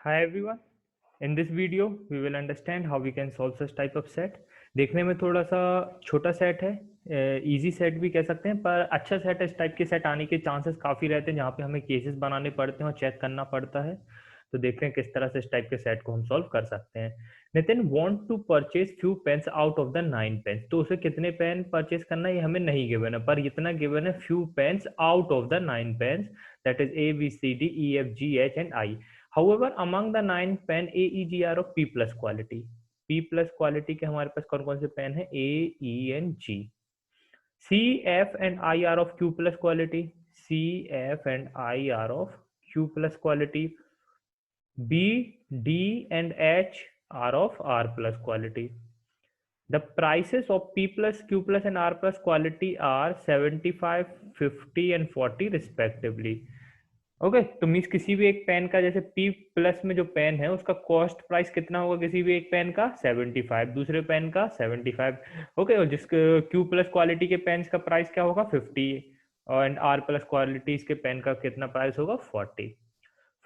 Hi everyone. In this video, we will understand how we can solve such type of set. देखने में थोड़ा सा छोटा set है, इजी सेट भी कह सकते हैं, पर अच्छा सेट है। इस टाइप के सेट आने के चांसेस काफ़ी रहते हैं, जहाँ पे हमें केसेस बनाने पड़ते हैं और चेक करना पड़ता है। तो देखते हैं किस तरह से इस टाइप के सेट को हम सॉल्व कर सकते हैं। Nitin want to purchase few pens out of the 9 pens. तो उसे कितने पेन परचेज करना है ये हमें नहीं गिवन है, पर इतना गिवन है few pens out of the 9 pens, that is A B C D E F G H and I. However, among the 9 pen A, E, G are of P plus quality. P plus quality के हमारे पास कौन कौन से pen है? A, E and G. C, F and I are of Q plus quality. C, F and I are of Q plus quality. B, D and H are of R plus quality. The prices of P plus, Q plus and R plus quality are 75, 50 and 40 respectively. Okay तो means किसी भी एक pen का, जैसे P plus में जो pen है उसका कॉस्ट प्राइस कितना होगा? किसी भी एक पेन का 75, दूसरे पेन का 75। ओके, और जिसके Q प्लस क्वालिटी के पेन का प्राइस क्या होगा? 50। एंड R प्लस क्वालिटी के पेन का कितना प्राइस होगा? 40।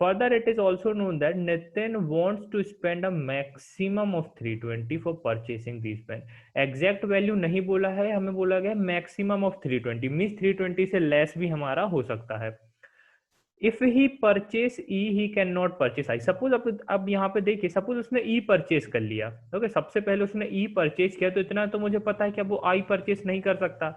Further, it is also known that Nitin wants to spend a maximum of 320 for purchasing these pen. Exact value नहीं बोला है, हमें बोला गया maximum of 320, मीन्स 320 से लेस भी हमारा हो सकता है। If he purchase E he can not purchase I. Suppose अब यहाँ पे देखिए, सपोज उसने ई परचेस कर लिया। ओके, सबसे पहले उसने ई परचेस किया, तो इतना तो मुझे पता है कि अब वो आई परचेस नहीं कर सकता।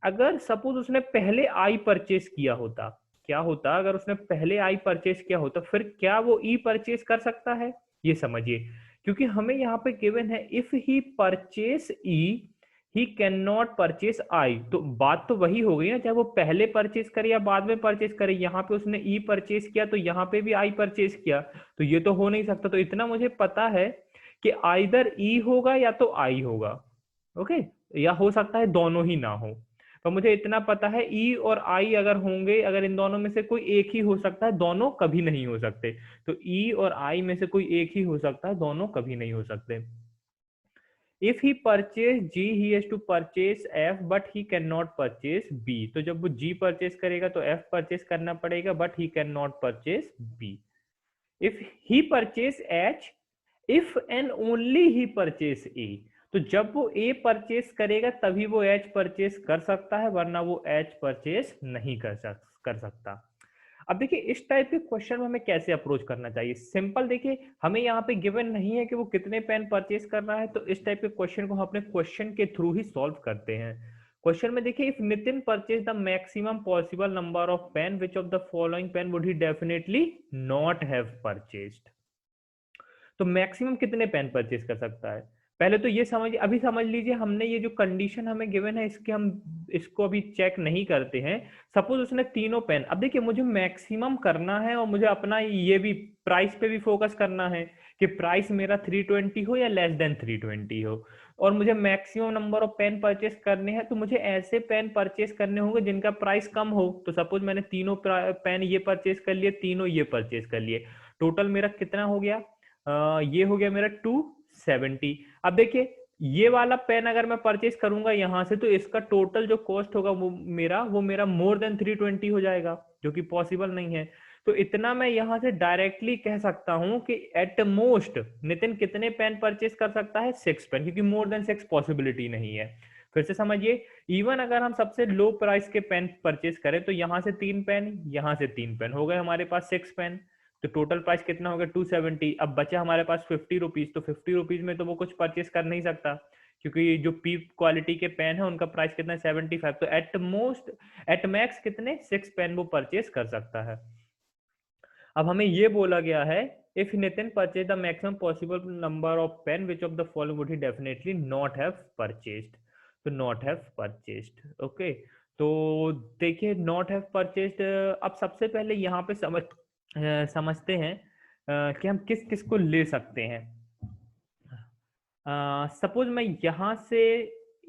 अगर सपोज उसने पहले आई परचेस किया होता, क्या होता अगर उसने पहले आई परचेस किया होता, फिर क्या वो ई परचेस कर सकता है? ये समझिए, क्योंकि हमें यहाँ पे गिवन है if he purchase E he can not purchase I. तो बात तो वही हो गई ना, चाहे वो पहले परचेस करे या बाद में परचेस करे। यहाँ पे उसने ई परचेस किया तो यहाँ पे भी आई परचेस किया, तो ये तो हो नहीं सकता। तो इतना मुझे पता है कि आइदर ई होगा या तो आई होगा। ओके, या हो सकता है दोनों ही ना हो। तो मुझे इतना पता है ई और आई अगर होंगे, अगर इन दोनों में से कोई एक ही हो सकता है, दोनों कभी नहीं हो सकते। तो ई और आई में से कोई एक ही हो सकता है, दोनों कभी नहीं हो सकते। If he purchase G he has to purchase F but he can not purchase B. तो जब वो जी परचेज करेगा तो एफ परचेज करना पड़ेगा, but he can not purchase B. If he purchase H, if and only he purchase A. तो जब वो ए परचेज करेगा तभी वो एच परचेज कर सकता है, वरना वो एच परचेज नहीं कर सकता। अब देखिए इस टाइप के क्वेश्चन में हमें कैसे अप्रोच करना चाहिए। सिंपल देखिए, हमें यहाँ पे गिवन नहीं है कि वो कितने पेन परचेज कर रहा है, तो इस टाइप के क्वेश्चन को हम अपने क्वेश्चन के थ्रू ही सॉल्व करते हैं। क्वेश्चन में देखिए, if Nitin purchase the maximum possible number of pen, which of the following pen would he definitely not have purchased. तो मैक्सिमम कितने पेन परचेज कर सकता है? पहले तो ये समझिए, अभी समझ लीजिए, हमने ये जो कंडीशन हमें गिवन है इसके हम इसको अभी चेक नहीं करते हैं। सपोज उसने तीनों पेन, अब देखिए मुझे मैक्सिमम करना है और मुझे अपना ये भी प्राइस पे भी फोकस करना है कि प्राइस मेरा 320 हो या लेस देन 320 हो, और मुझे maximum number of pen purchase करने हैं। तो मुझे ऐसे पेन परचेस करने होंगे जिनका प्राइस कम हो। तो सपोज मैंने तीनों पेन ये परचेस कर लिए, तीनों ये परचेस कर लिए, टोटल मेरा कितना हो गया? ये हो गया मेरा 270। अब देखिए, ये वाला पेन अगर मैं परचेस करूंगा यहां से, तो इसका टोटल जो कॉस्ट होगा वो मेरा मोर देन 320 हो जाएगा, जो कि पॉसिबल नहीं है। तो इतना मैं यहां से डायरेक्टली कह सकता हूं कि एट मोस्ट नितिन कितने पेन परचेस कर सकता है? 6 पेन, क्योंकि मोर देन 6 पॉसिबिलिटी नहीं है। फिर से समझिए, इवन अगर हम सबसे लो प्राइस के पेन परचेस करें, तो यहां से 3 पेन, यहां से 3 पेन, हो गए हमारे पास 6 पेन। तो टोटल प्राइस कितना हो गया? 270। अब बचा हमारे पास 50 रुपीज, तो 50 रुपीज में तो वो कुछ परचेस कर नहीं सकता, क्योंकि जो पी क्वालिटी के पेन है उनका प्राइस कितना है? 75। तो एट मोस्ट, एट मैक्स कितने? 6 पेन वो परचेस कर सकता है। अब हमें ये बोला गया है, if Nitin purchase the maximum possible number of pen, which of the following would he definitely not have purchased. तो नॉट हैव परचेज्ड। ओके, तो देखिए नॉट हैव परचेज्ड। अब सबसे पहले यहाँ पे समझते हैं कि हम किस किस को ले सकते हैं। सपोज मैं यहां से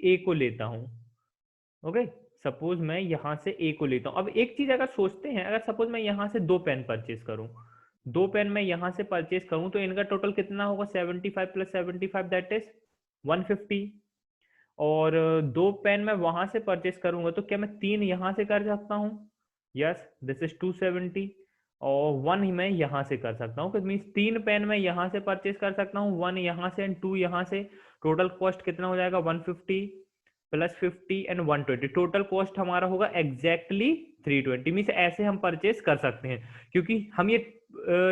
ए को लेता हूं। ओके, सपोज मैं यहां से ए को लेता हूं। अब एक चीज अगर सोचते हैं, अगर सपोज मैं यहां से 2 पेन परचेज करूं, 2 पेन मैं यहां से परचेज करूं, तो इनका टोटल कितना होगा? 75 प्लस 75, दैट इज 150। और 2 पेन मैं वहां से परचेज करूंगा, तो क्या मैं 3 यहां से कर सकता हूं? Yes, this is 270। और 1 ही मैं यहाँ से कर सकता हूँ, मीन्स 3 पेन मैं यहाँ से परचेज कर सकता हूँ, 1 यहाँ से एंड 2 यहाँ से। टोटल कॉस्ट कितना हो जाएगा, 150 प्लस 50 एंड 120। टोटल कॉस्ट हमारा होगा एग्जैक्टली 320। मीन्स ऐसे हम परचेज कर सकते हैं। क्योंकि हम ये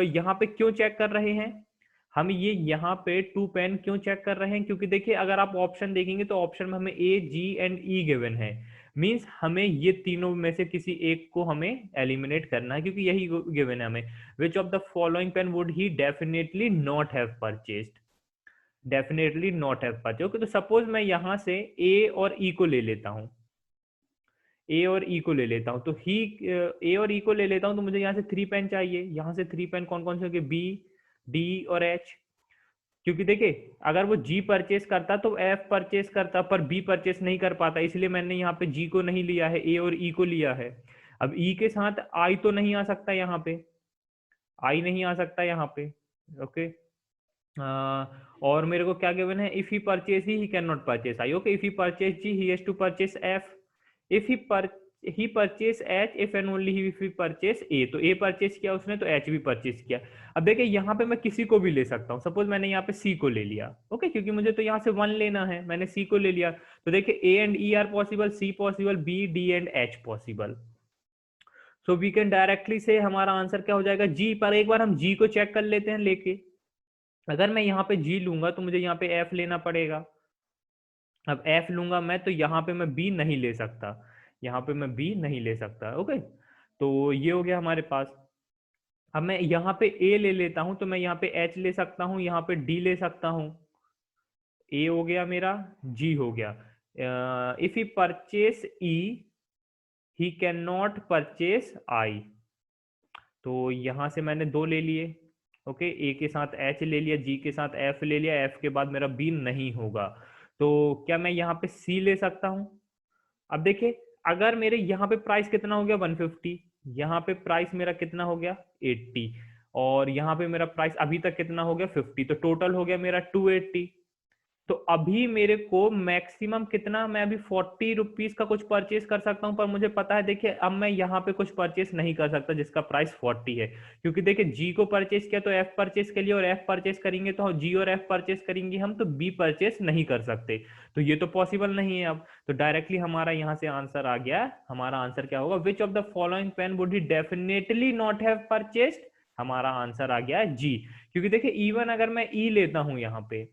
यहाँ पे क्यों चेक कर रहे हैं, हम ये यहाँ पे 2 पेन क्यों चेक कर रहे हैं, क्योंकि देखिए अगर आप ऑप्शन देखेंगे तो ऑप्शन में हमें ए, जी एंड ई गिवन है। मीन्स हमें ये तीनों में से किसी एक को हमें एलिमिनेट करना है, क्योंकि यही गिवन है हमें। Which of the following pen would he definitely not have purchased, definitely not have purchase. Okay, तो सपोज मैं यहाँ से ए और ई को ले लेता हूँ, ए और ई को ले लेता हूँ, तो ही ए और ई को ले लेता हूँ, तो मुझे यहाँ से 3 पेन चाहिए। यहाँ से 3 पेन कौन कौन से होंगे, बी, डी और एच। क्योंकि देखिए अगर वो जी परचेस करता तो एफ परचेस करता, पर बी परचेस नहीं कर पाता, इसलिए मैंने यहाँ पे जी को नहीं लिया है, ए और ई को लिया है। अब ई के साथ आई तो नहीं आ सकता यहाँ पे, आई नहीं आ सकता यहाँ पे। ओके, और मेरे को क्या गिवन है, if he purchase he can not purchase I. Okay, if he purchase G he has to purchase F. If he purchase H, if and only if he purchase A. तो A purchase किया उसने तो H भी purchase किया। अब देखिए यहाँ पे मैं किसी को भी ले सकता हूँ, सपोज मैंने यहाँ पे सी को ले लिया। ओके, क्योंकि मुझे तो यहाँ से 1 लेना है, मैंने सी को ले लिया। तो देखिए A and E are possible, C possible, B, D and H possible. So we can directly से हमारा आंसर क्या हो जाएगा, जी। पर एक बार हम जी को चेक कर लेते हैं लेके। अगर मैं यहाँ पे जी लूंगा तो मुझे यहाँ पे एफ लेना पड़ेगा। अब एफ लूंगा मैं तो यहाँ पे मैं बी नहीं ले सकता, यहाँ पे मैं बी नहीं ले सकता। ओके, तो ये हो गया हमारे पास। अब मैं यहाँ पे ए ले लेता हूँ, तो मैं यहाँ पे एच ले सकता हूँ, यहाँ पे डी ले सकता हूँ। ए हो गया मेरा, जी हो गया। If he purchase E he can not purchase I. तो यहाँ से मैंने 2 ले लिए। ओके, ए के साथ एच ले लिया, जी के साथ एफ ले लिया, एफ के बाद मेरा बी नहीं होगा। तो क्या मैं यहाँ पे सी ले सकता हूँ। अब देखिए अगर मेरे यहाँ पे प्राइस कितना हो गया 150, यहाँ पे प्राइस मेरा कितना हो गया 80, और यहाँ पे मेरा प्राइस अभी तक कितना हो गया 50, तो टोटल हो गया मेरा 280। तो अभी मेरे को मैक्सिमम कितना, मैं अभी 40 रुपीज का कुछ परचेस कर सकता हूं। पर मुझे पता है देखिए अब मैं यहाँ पे कुछ परचेस नहीं कर सकता जिसका प्राइस 40 है, क्योंकि देखिए जी को परचेस किया तो एफ परचेस के लिए, और एफ परचेस करेंगे तो जी और एफ परचेस करेंगे हम, तो बी परचेस नहीं कर सकते। तो ये तो पॉसिबल नहीं है। अब तो डायरेक्टली हमारा यहाँ से आंसर आ गया। हमारा आंसर क्या होगा, which of the following pen would he definitely not have purchased. हमारा आंसर आ गया जी। क्योंकि देखिए इवन अगर मैं ई लेता हूं यहाँ पे,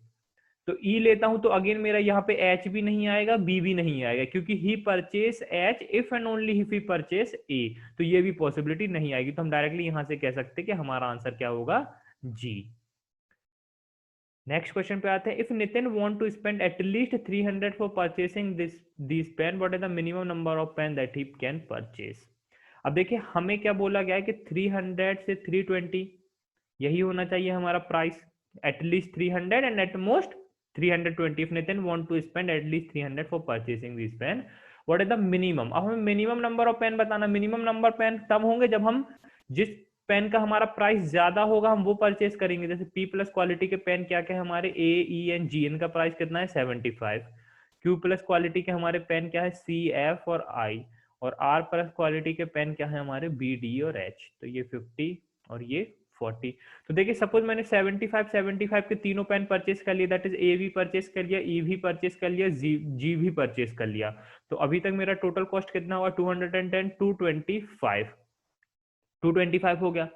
तो ई लेता हूं तो अगेन मेरा यहाँ पे एच भी नहीं आएगा, बी भी नहीं आएगा, क्योंकि he purchase H if and only if he purchase A. तो ये भी पॉसिबिलिटी नहीं आएगी। तो हम डायरेक्टली यहां से कह सकते हैं कि हमारा आंसर क्या होगा, जी। नेक्स्ट क्वेश्चन पे आते हैं। If Nitin want to spend at least 300 for purchasing this pen, what is the minimum number of pen that he can purchase. अब देखिए हमें क्या बोला गया है कि 300 से 320 यही होना चाहिए हमारा price, at least 300 and at most 320। if Nitin want to spend at least 300 for purchasing this pen, what is the minimum। अब हमें मिनिमम नंबर ऑफ पेन बताना। मिनिमम नंबर पेन तब होंगे जब हम जिस पेन का हमारा प्राइस ज्यादा होगा हम वो परचेस करेंगे। जैसे पी प्लस क्वालिटी के पेन क्या क्या है हमारे, ए, ई एंड जी, इनका प्राइस कितना है 75। क्यू प्लस क्वालिटी के हमारे पेन क्या है, सी, एफ और आई। और आर प्लस क्वालिटी के पेन क्या है हमारे, बी, डी और एच। तो ये 50 और ये 40। तो देखिए सपोज मैंने 75 के तीनों पेन परचेस कर लिए, दैट इज ए भी परचेस कर लिया, ई भी परचेस कर लिया, जी भी परचेस कर लिया। तो अभी तक मेरा टोटल कॉस्ट कितना हुआ, 210, 225 हो गया।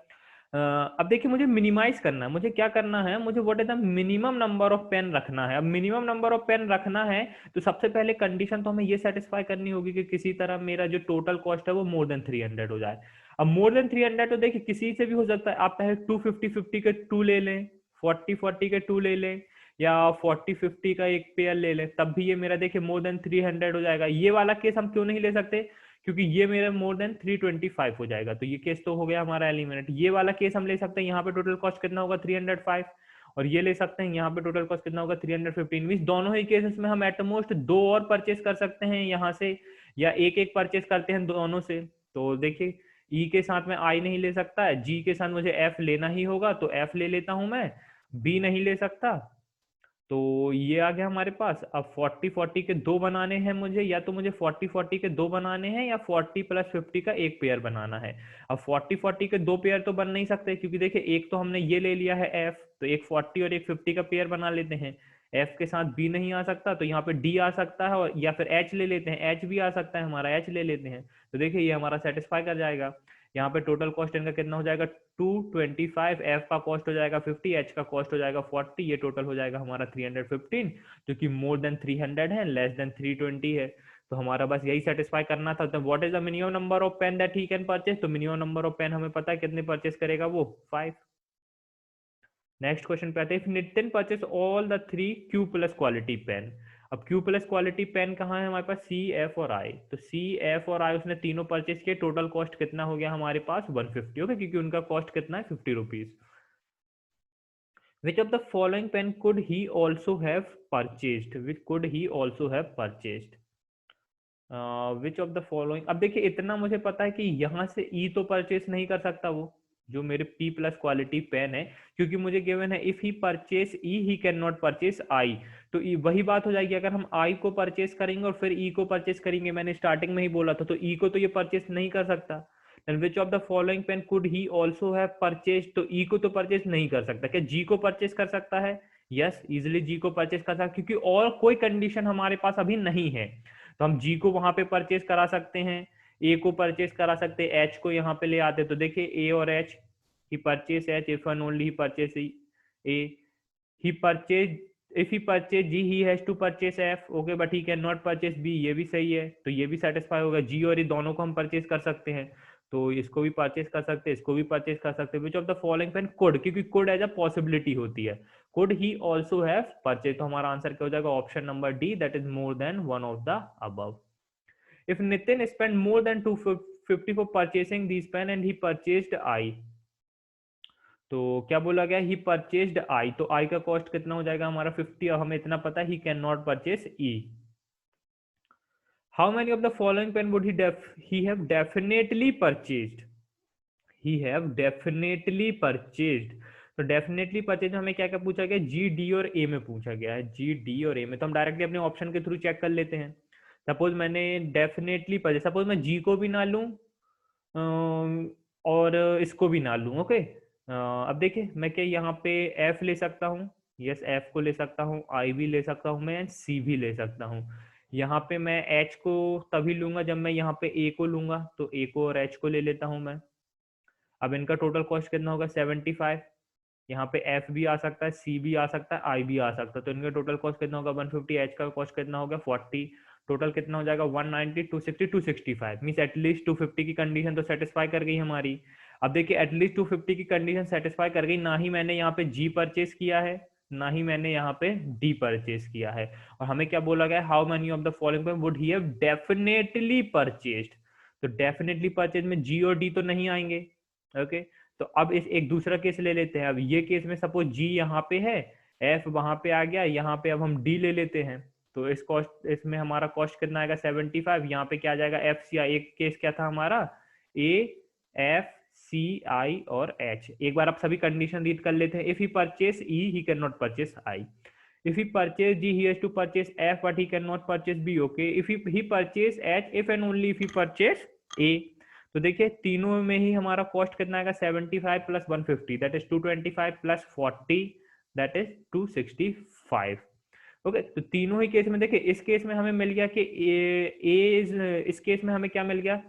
अब देखिए मुझे मिनिमाइज करना है, मुझे क्या करना है, मुझे what is the minimum number of pen रखना है। अब मिनिमम नंबर ऑफ पेन रखना है तो सबसे पहले कंडीशन तो हमें ये सेटिस्फाई करनी होगी कि किसी तरह मेरा जो टोटल कॉस्ट है वो मोर देन 300 हो जाए। अब मोर देन 300 तो देखिए किसी से भी हो सकता है, आप चाहे 250 के 2 ले लें, 40 के 2 ले लें, या 40-50 का एक पेयर ले लें, तब भी ये मेरा देखिए मोर देन 300 हो जाएगा। ये वाला केस हम क्यों नहीं ले सकते, क्योंकि ये मेरा मोर देन 325 हो जाएगा। तो ये केस तो हो गया हमारा एलिमिनेट। ये वाला केस हम ले सकते हैं, यहाँ पे टोटल कॉस्ट कितना होगा 305, और ये ले सकते हैं यहाँ पे टोटल कॉस्ट कितना होगा 315। मींस दोनों ही केसेस में हम एटमोस्ट 2 और परचेस कर सकते हैं यहाँ से, या एक एक परचेस करते हैं दोनों से। तो देखिए ई के साथ में आई नहीं ले सकता है, जी के साथ मुझे एफ लेना ही होगा तो एफ ले लेता हूं मैं, बी नहीं ले सकता, तो ये आ गया हमारे पास। अब 40 40 के दो बनाने हैं मुझे, या तो मुझे 40 40 के दो बनाने हैं या 40 + 50 का एक पेयर बनाना है। अब 40 40 के दो पेयर तो बन नहीं सकते, क्योंकि देखिए एक तो हमने ये ले लिया है एफ, तो एक 40 और एक 50 का पेयर बना लेते हैं। एफ के साथ बी नहीं आ सकता, तो यहाँ पे डी आ सकता है, और या फिर एच ले लेते हैं, एच भी आ सकता है हमारा, एच ले लेते हैं। तो देखिए ये हमारा सेटिस्फाई कर जाएगा। यहाँ पे टोटल कॉस्ट इनका कितना हो जाएगा 225, एफ का कॉस्ट हो जाएगा 50, एच का कॉस्ट हो जाएगा 40, ये टोटल हो जाएगा हमारा 315, जो कि मोर देन 300 है, लेस देन 320 है। तो हमारा बस यही सेटिस्फाई करना था। तो what is the minimum number of pen that he can purchase, तो मिनिमम नंबर ऑफ पेन हमें पता है कितने परचेस करेगा वो 5। नेक्स्ट क्वेश्चन पे आते हैं, if Nitin purchase all the 3 Q plus quality pen. अब क्यू प्लस क्वालिटी पेन कहाँ है हमारे पास, सी एफ और आई। तो सी एफ और आई उसने तीनों परचेस किए, टोटल कॉस्ट कितना हो गया हमारे पास 150, ओके, क्योंकि उनका कॉस्ट कितना है 50 rupees. Which of the following pen could he also have purchased, which could he also have purchased, which of the following. अब देखिए इतना मुझे पता है कि यहाँ से ई तो परचेस नहीं कर सकता वो, जो मेरे P प्लस क्वालिटी पेन है, क्योंकि मुझे गिवन है if he purchase E he can not purchase I. तो वही बात हो जाएगी, अगर हम आई को परचेस करेंगे और फिर ई को परचेस करेंगे, मैंने स्टार्टिंग में ही बोला था, तो ई को तो ये परचेस नहीं कर सकता। Then which of the following pen could he also have purchase, तो ई को तो परचेस नहीं कर सकता। क्या जी को परचेस कर सकता है? यस, इजिली जी को परचेस कर सकता है, क्योंकि और कोई कंडीशन हमारे पास अभी नहीं है। तो हम जी को वहां पे परचेस करा सकते हैं, ए को परचेस करा सकते हैं, एच को यहाँ पे ले आते। तो देखिए ए और H, he purchase H if and only he purchase A, he purchase, if he purchase G he has to purchase F, okay, but he can not purchase B, ये भी सही है, तो ये भी सेटिस्फाई होगा। जी और ई दोनों को हम परचेस कर सकते हैं, तो इसको भी परचेस कर सकते हैं, इसको भी परचेस कर सकते हैं। Which of the following pen could, क्योंकि कुड एज अ पॉसिबिलिटी होती है, could he also have purchase, तो हमारा आंसर क्या हो जाएगा, option number D, that is more than one of the above. If Nitin spent more than 250 for purchasing these pen and he purchased I, तो क्या बोला गया, ही परचेस्ड आई, तो आई का कॉस्ट कितना हो जाएगा हमारा 50, और हमें इतना पता है he can not purchase E. How many of the following pen would he have definitely purchased, he have definitely purchased. तो डेफिनेटली परचेज में हमें क्या क्या पूछा गया, जी डी और ए में पूछा गया है, जी डी और ए में। तो हम डायरेक्टली अपने ऑप्शन के थ्रू चेक कर लेते हैं। सपोज मैंने डेफिनेटली परचेज, सपोज मैं जी को भी ना लूं और इसको भी ना लूं, ओके। अब देखिए मैं क्या यहाँ पे एफ ले सकता हूँ, यस एफ को ले सकता हूँ, आई भी ले सकता हूँ मैं, सी भी ले सकता हूँ। यहाँ पे मैं एच को तभी लूंगा जब मैं यहाँ पे ए को लूंगा, तो ए को और एच को ले लेता हूँ मैं। अब इनका टोटल कॉस्ट कितना होगा 75, यहाँ पे एफ भी आ सकता है, सी भी आ सकता है, आई भी आ सकता है, तो इनका टोटल कॉस्ट कितना होगा 150, एच का कॉस्ट कितना होगा 40, टोटल कितना हो जाएगा 190, 260, 265, मींस एटलीस्ट 250 की कंडीशन तो सेटिस्फाई कर गई हमारी। अब देखिए एटलीस्ट 250 की कंडीशन सेटिस्फाई कर गई, ना ही मैंने यहाँ पे जी परचेस किया है, ना ही मैंने यहाँ पे डी परचेस किया है, और हमें क्या बोला गया, how many of the following would he have definitely purchased. तो डेफिनेटली परचेज में जी और डी तो नहीं आएंगे, ओके। तो अब इस एक दूसरा केस ले लेते हैं। अब ये केस में सपोज जी यहाँ पे है, एफ वहां पे आ गया, यहाँ पे अब हम डी ले लेते हैं, तो इस कॉस्ट, इसमें हमारा कॉस्ट कितना आएगा 75, यहाँ पे क्या आ जाएगा एफ सी आई। एक केस क्या था हमारा, ए एफ सी आई और एच। एक बार आप सभी कंडीशन रीड कर लेते हैं। If he purchase E he can not purchase I, if he purchase G he has to purchase F but he cannot purchase B, okay, if he purchase H if and only if he purchase A। तो देखिए तीनों में ही हमारा cost कितना आएगा 75 plus 150 that is 225 plus 40 that is 265, okay. तो तीनों ही case में देखिए, इस केस में हमें मिल गया कि इस केस में हमें क्या मिल गया,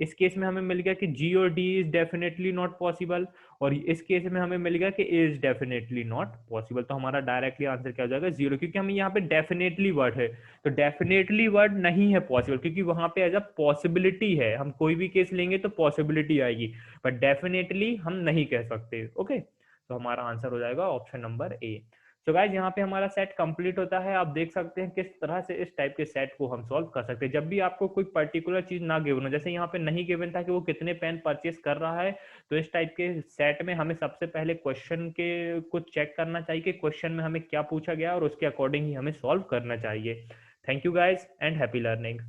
इस केस में हमें मिल गया कि जी और D is definitely not possible, और इस केस में हमें मिल गया कि इज डेफिनेटली नॉट पॉसिबल। तो हमारा डायरेक्टली आंसर क्या हो जाएगा 0, क्योंकि हमें यहाँ पे डेफिनेटली वर्ड है, तो डेफिनेटली वर्ड नहीं है पॉसिबल, क्योंकि वहां पे एज अ पॉसिबिलिटी है, हम कोई भी केस लेंगे तो पॉसिबिलिटी आएगी, बट डेफिनेटली हम नहीं कह सकते, ओके। तो हमारा आंसर हो जाएगा ऑप्शन नंबर ए। तो गाइज यहाँ पे हमारा सेट कंप्लीट होता है। आप देख सकते हैं किस तरह से इस टाइप के सेट को हम सॉल्व कर सकते हैं। जब भी आपको कोई पर्टिकुलर चीज ना गिवन हो, जैसे यहाँ पे नहीं गिवन था कि वो कितने पेन परचेस कर रहा है, तो इस टाइप के सेट में हमें सबसे पहले क्वेश्चन के कुछ चेक करना चाहिए कि क्वेश्चन में हमें क्या पूछा गया और उसके अकॉर्डिंग ही हमें सॉल्व करना चाहिए। Thank you guys and happy learning.